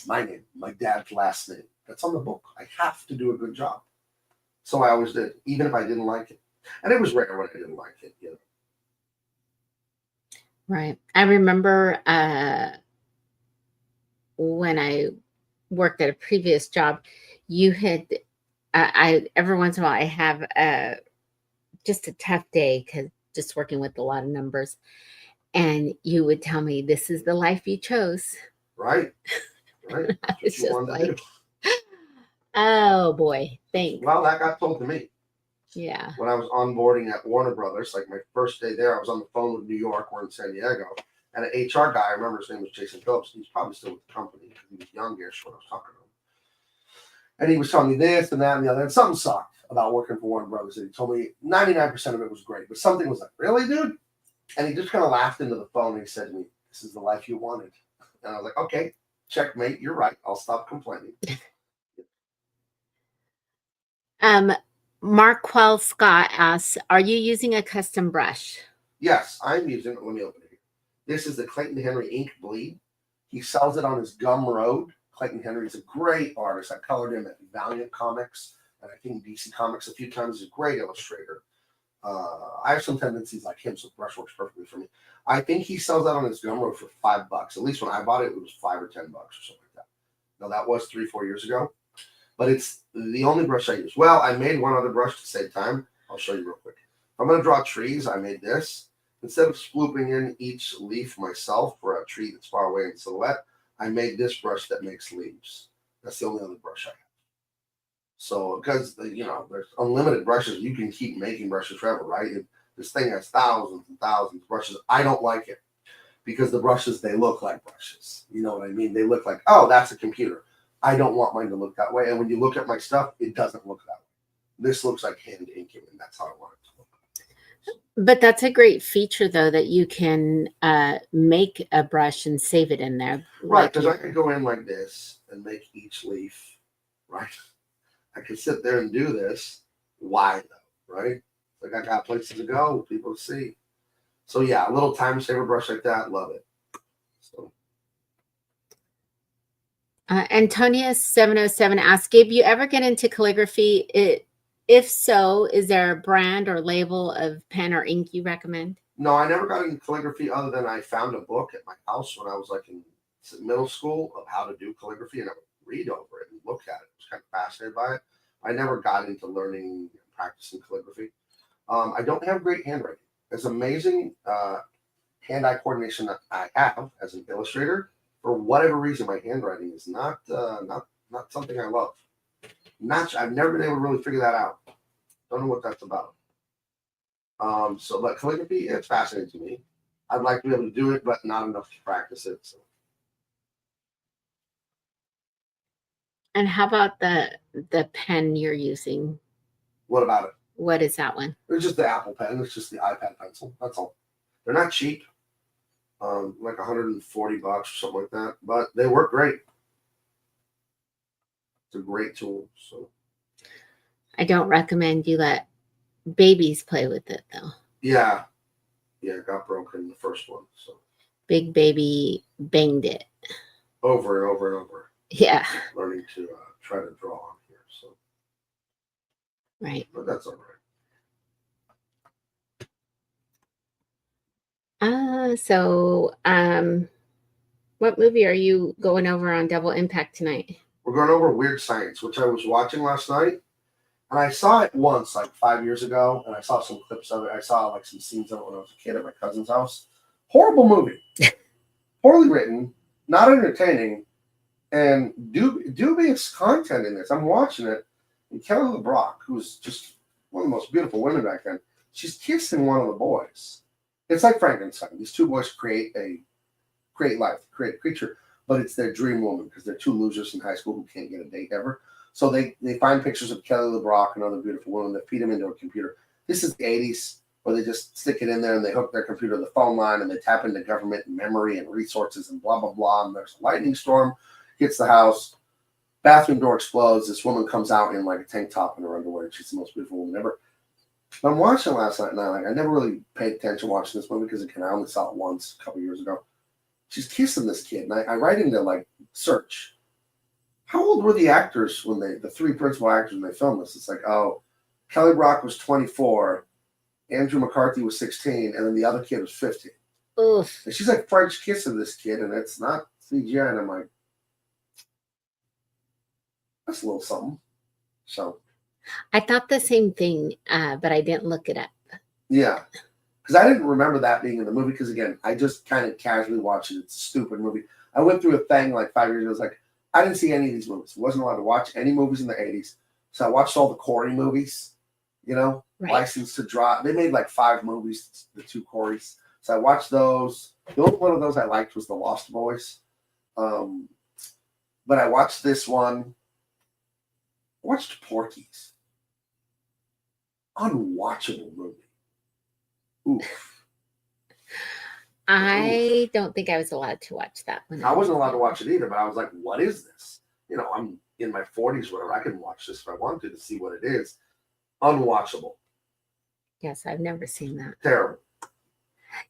My name, my dad's last name. That's on the book. I have to do a good job. So I always did, even if I didn't like it. And it was rare when I didn't like it, Right. I remember when I worked at a previous job, you had, every once in a while I have just a tough day because just working with a lot of numbers. And you would tell me, this is the life you chose. Right. It's just like, oh boy, thanks. Well, that got told to me. Yeah. When I was onboarding at Warner Brothers, like my first day there, I was on the phone with New York. We're in San Diego. And an HR guy, I remember his name was Jason Phillips. He's probably still with the company. He was youngish when I was talking to him. And he was telling me this and that and the other. And something sucked about working for Warner Brothers. And he told me 99% of it was great. But something was like, really, dude? And he just kind of laughed into the phone and he said to me, this is the life you wanted. And I was like, okay, checkmate. You're right. I'll stop complaining. Marquel Scott asks, are you using a custom brush? Yes, I'm using it. Let me open it here. This is the Clayton Henry Ink Bleed. He sells it on his Gum Road. Clayton Henry's a great artist. I colored him at Valiant Comics and I think DC Comics a few times. He's a great illustrator. I have some tendencies like him, so brush works perfectly for me. I think he sells that on his Gumroad for $5. At least when I bought it, it was $5 or $10 or something like that. Now that was 3-4 years ago, but it's the only brush I use. Well, I made one other brush to save time. I'll show you real quick. If I'm going to draw trees, I made this. Instead of swooping in each leaf myself for a tree that's far away in silhouette, I made this brush that makes leaves. That's the only other brush I have. So, because, there's unlimited brushes, you can keep making brushes forever, right? This thing has thousands and thousands of brushes. I don't like it because the brushes, they look like brushes. You know what I mean? They look like, oh, that's a computer. I don't want mine to look that way. And when you look at my stuff, it doesn't look that way. This looks like hand inking, and that's how I want it to look. But that's a great feature, though, that you can make a brush and save it in there. Right, because I could go in like this and make each leaf, right? I could sit there and do this. Why though, right? Like I got places to go, people to see. So yeah, a little time saver brush like that, love it. So. Antonia707 asks, Gabe, you ever get into calligraphy? If so, is there a brand or label of pen or ink you recommend? No, I never got into calligraphy other than I found a book at my house when I was like in middle school of how to do calligraphy, and I would read over it and look at it. I was kind of fascinated by it. I never got into learning and practicing calligraphy. I don't have great handwriting. As amazing hand-eye coordination that I have as an illustrator, for whatever reason, my handwriting is not something I love. I've never been able to really figure that out. Don't know what that's about. But calligraphy, it's fascinating to me. I'd like to be able to do it, but not enough to practice it. So. And how about the pen you're using? What about it? What is that one? It's just the Apple Pen. It's just the iPad pencil. That's all. They're not cheap. Like $140 or something like that, but they work great. It's a great tool. So I don't recommend you let babies play with it though. Yeah, it got broken the first one. So big baby banged it over and over and over. Yeah, learning to try to draw on here. So right. But that's all right. What movie are you going over on Double Impact tonight? We're going over Weird Science, which I was watching last night. And I saw it once, like 5 years ago, and I saw some clips of it. I saw like some scenes of it when I was a kid at my cousin's house. Horrible movie. Poorly written, not entertaining, and dubious content in this. I'm watching it, and Kelly LeBrock, who's just one of the most beautiful women back then, she's kissing one of the boys. It's like Frankenstein. These two boys create life, create a creature, but it's their dream woman because they're two losers in high school who can't get a date ever. So they find pictures of Kelly LeBrock and other beautiful women that feed them into a computer. This is the 80s where they just stick it in there and they hook their computer to the phone line and they tap into government memory and resources and blah, blah, blah. And there's a lightning storm, hits the house, bathroom door explodes. This woman comes out in like a tank top and her underwear. And she's the most beautiful woman ever. But I'm watching it last night and I never really paid attention watching this movie because I only saw it once a couple years ago. She's kissing this kid. And I write into like search. How old were the actors when the three principal actors when they filmed this? It's like, oh, Kelly Brock was 24, Andrew McCarthy was 16, and then the other kid was 15. Oof. And she's like French kissing this kid, and it's not CGI. And I'm like, that's a little something. So I thought the same thing, but I didn't look it up. Yeah. Because I didn't remember that being in the movie, because again, I just kind of casually watched it. It's a stupid movie. I went through a thing like 5 years ago. I was like, I didn't see any of these movies. I wasn't allowed to watch any movies in the 80s. So I watched all the Corey movies, right. License to Drive. They made like 5 movies, the 2 Coreys. So I watched those. The only one of those I liked was The Lost Boys. But I watched this one. I watched Porky's. Unwatchable movie. Oof. I don't think I was allowed to watch that one. I wasn't allowed to watch it either, but I was like, what is this? I'm in my 40s, whatever. I can watch this if I want to see what it is. Unwatchable. Yes, I've never seen that. Terrible.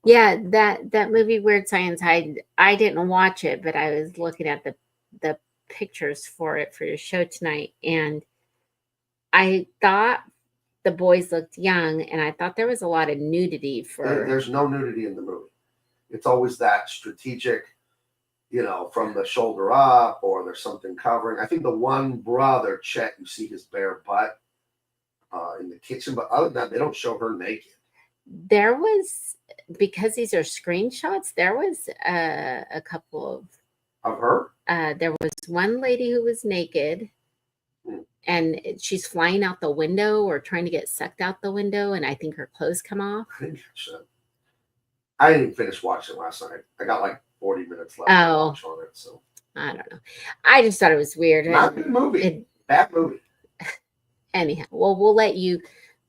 Yeah, that movie Weird Science. I didn't watch it, but I was looking at the pictures for it for your show tonight, and I thought the boys looked young, and I thought there was a lot of nudity for. There's no nudity in the movie. It's always that strategic, from the shoulder up, or there's something covering. I think the one brother, Chet, you see his bare butt in the kitchen, but other than that, they don't show her naked. There was, because these are screenshots, there was a couple of her. There was one lady who was naked, and she's flying out the window or trying to get sucked out the window, and I think her clothes come off. I didn't catch that. I didn't finish watching it last night. I got like 40 minutes left to watch on it, so I don't know. I just thought it was weird. Not a good movie. Bad movie. Anyhow, well, we'll let you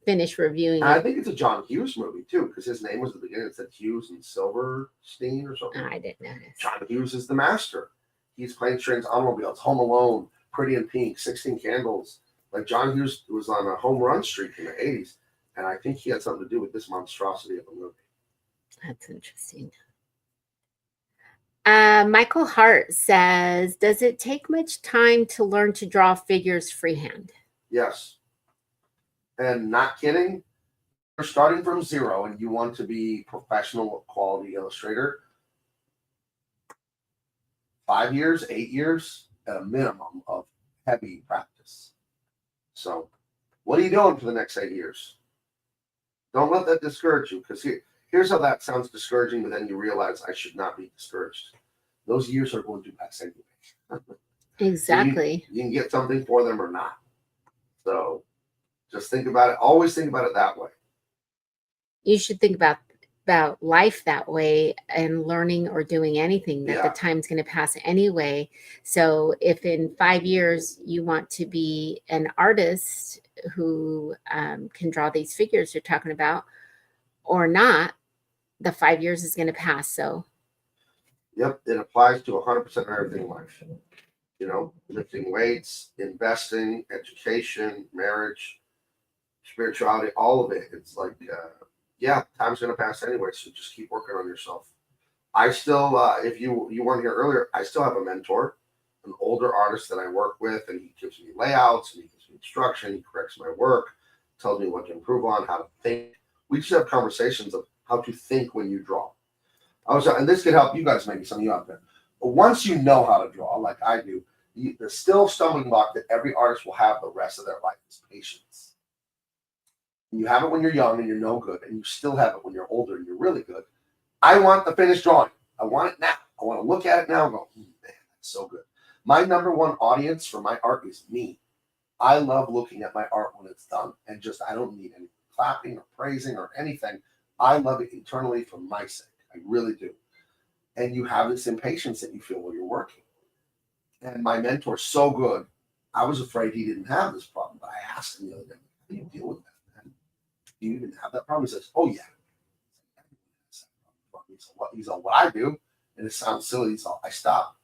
finish reviewing it. I think it's a John Hughes movie too, because his name was at the beginning. It said Hughes and Silverstein or something. I didn't notice. John Hughes is the master. He's Plane, Trains, Automobiles, Home Alone, Pretty in Pink, 16 Candles. Like John Hughes was on a home run streak in the 80s, and I think he had something to do with this monstrosity of a movie. That's interesting. Michael Hart says, does it take much time to learn to draw figures freehand? Yes. And not kidding, you're starting from zero and you want to be professional quality illustrator. 5 years, 8 years at a minimum of heavy practice. So what are you doing for the next 8 years? Don't let that discourage you, because here's how that sounds discouraging, but then you realize I should not be discouraged. Those years are going to pass anyway. Exactly. So you can get something for them or not. So just think about it. Always think about it that way. You should think about life that way, and learning or doing anything that the time's going to pass anyway. So if in 5 years you want to be an artist who can draw these figures you're talking about or not, the 5 years is going to pass. So yep, it applies to 100% of everything in life. Lifting weights, investing, education, marriage, spirituality, all of it. It's like, time's going to pass anyway, so just keep working on yourself. I still, if you weren't here earlier, I still have a mentor, an older artist that I work with, and he gives me layouts, and he gives me instruction, he corrects my work, tells me what to improve on, how to think. We just have conversations of how to think when you draw. And this could help you guys, maybe some of you out there. But once you know how to draw, like I do, the still stumbling block that every artist will have the rest of their life is patience. You have it when you're young and you're no good, and you still have it when you're older and you're really good. I want the finished drawing. I want it now. I want to look at it now and go, man, that's so good. My number one audience for my art is me. I love looking at my art when it's done, and I don't need any clapping or praising or anything. I love it internally for my sake. I really do. And you have this impatience that you feel while you're working. And my mentor's so good. I was afraid he didn't have this problem, but I asked him the other day, how do you deal with that, man? Do you even have that problem? He says, oh, yeah. He's all, what I do, and it sounds silly, he's all, I stop.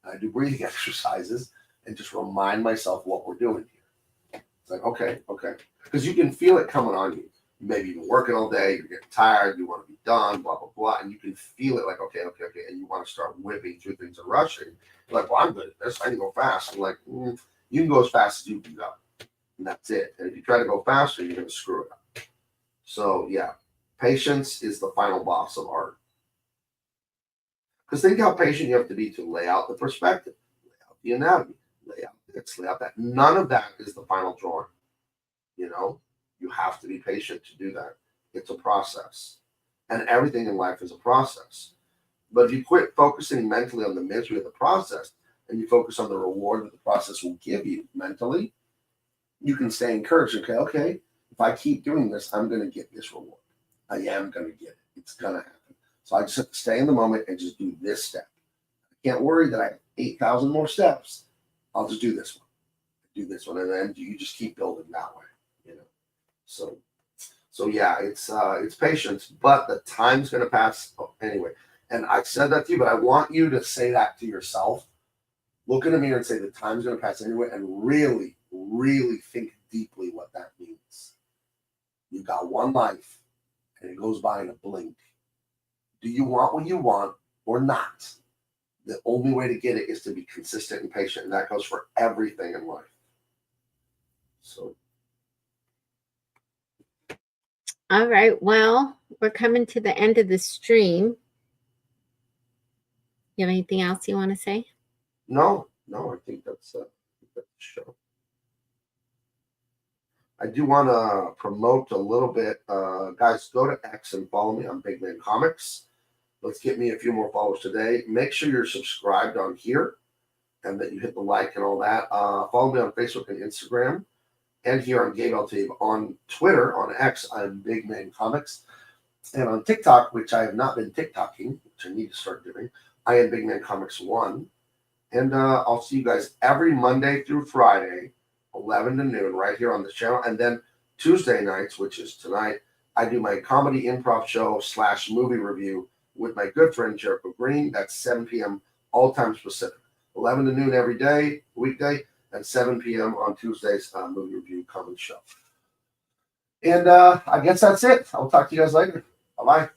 I do breathing exercises and just remind myself what we're doing here. It's like, okay. Because you can feel it coming on you. Maybe you've been working all day, you're getting tired, you want to be done, blah, blah, blah. And you can feel it like, okay. And you want to start whipping through things and rushing. You're like, well, I'm good at this. I can go fast. I'm like, you can go as fast as you can go. And that's it. And if you try to go faster, you're going to screw it up. So, yeah, patience is the final boss of art. Because think how patient you have to be to lay out the perspective, lay out the anatomy, lay out this, lay out that. None of that is the final drawing. You have to be patient to do that. It's a process. And everything in life is a process. But if you quit focusing mentally on the misery of the process and you focus on the reward that the process will give you mentally, you can stay encouraged. Okay, if I keep doing this, I'm going to get this reward. I am going to get it. It's going to happen. So I just have to stay in the moment and just do this step. I can't worry that I have 8,000 more steps. I'll just do this one. And then you just keep building that way. So So yeah, it's patience, but the time's gonna pass anyway. And I said that to you, but I want you to say that to yourself. Look in the mirror and say the time's gonna pass anyway, and really, really think deeply what that means. You got one life, and it goes by in a blink. Do you want what you want or not? The only way to get it is to be consistent and patient, and that goes for everything in life. So, All right. Well, we're coming to the end of the stream. You have anything else you want to say? no, I think that's the show. I do want to promote a little bit. Guys, go to X and follow me on Big Man Comics. Let's get me a few more followers today. Make sure you're subscribed on here and that you hit the like and all that. Follow me on Facebook and Instagram and here on Gabe LT. On Twitter, on X, I'm Big Man Comics. And on TikTok, which I have not been TikToking, which I need to start doing, I am Big Man Comics 1. And I'll see you guys every Monday through Friday, 11 to noon, right here on this channel. And then Tuesday nights, which is tonight, I do my comedy improv show / movie review with my good friend Jericho Green. That's 7 p.m. all time Pacific. 11 to noon every day, weekday, and 7 p.m. on Tuesday's movie review comedy show. And I guess that's it. I'll talk to you guys later. Bye-bye.